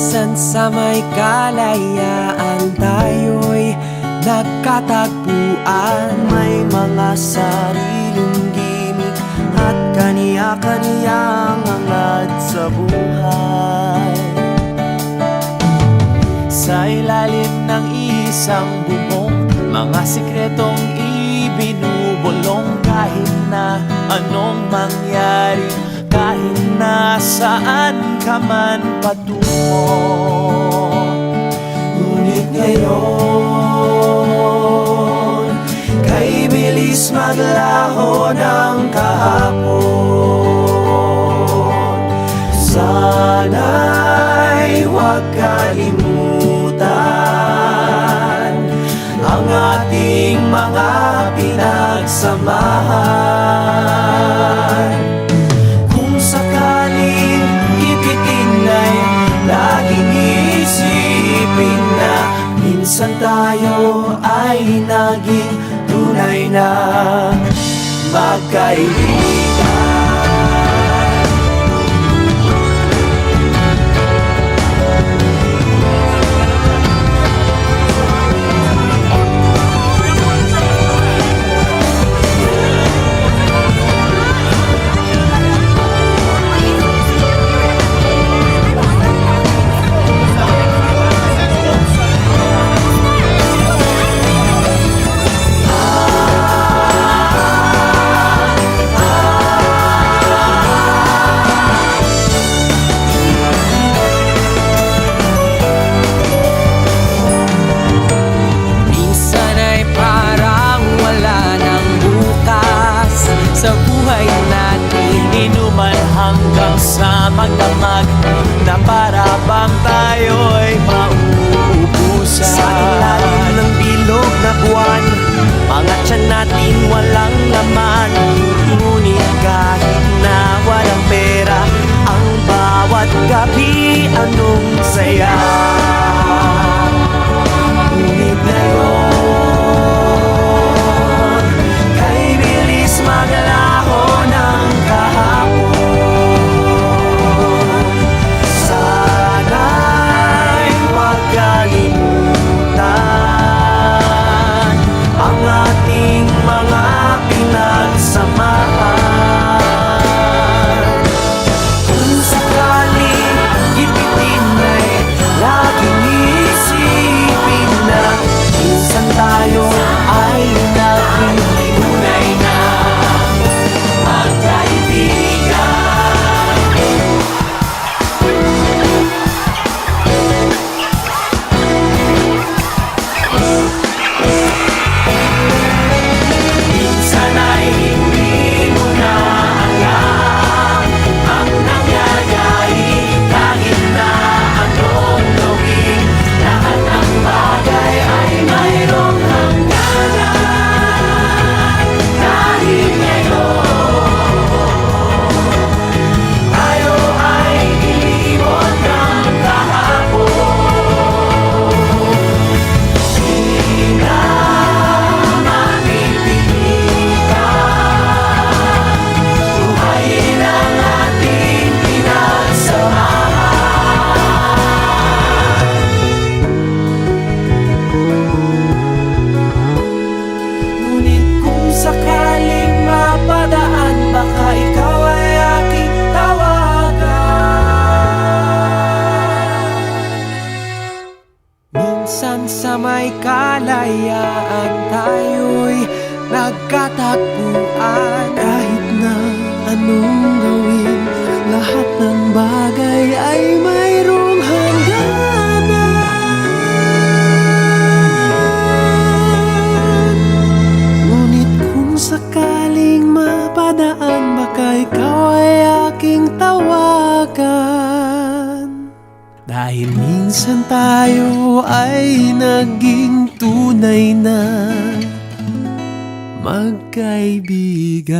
Minsan sa may kalayaan tayo'y nagkatagpuan. May mga sariling gimik at kaniya-kaniyang hangad sa buhay. Sa ilalim ng isang bubong, mga sikretong ibinubulong. Kahit na anong mangyari, kahit na saan ka man patungo. Ngunit ngayon, kay bilis maglaho ng kahapon. Sana'y huwag kalimutan ang ating mga pinagsamahan. Kung sakaling ipitin ay laging isipin na minsan tayo ay naging tunay na magkaibigan. Sa buhay natin, inuman hanggang sa magdamag, na para bang tayo'y mauubusan. Sa ilalim ng bilog na buwan, mga tiyan natin walang laman. Ngunit kahit na walang pera, ang bawat gabi anong saya. Ngunit ngayon, kay bilis maglaho ng kahapon. Sana'y huwag kalimutan ang ating mga pinagsamahan. Kung sakaling ipitin ay laging isipin na minsan tayo ay naging tunay na magkaibigan. Minsan ay hindi mo na alam ang nangyayari. Kahit na anong gawin, lahat ng bagay ay mayroong hangganan. Dahil ngayon, tayo ay ilimot ng kahapon. Di na mapipilitan, buhayin ang ating pinagsamahan. Ngunit kung sakaling mapadaan, baka ikaw ay aking tawagan. minsan sa may kalayaan tayo'y nagkatagpuan. Kahit na anong gawin, lahat ng bagay ay mayroong hangganan. Ngunit kung sakaling mapadaan, baka ikaw ay aking tawagan. Dahil minsan tayo ay naging tunay na magkaibigan.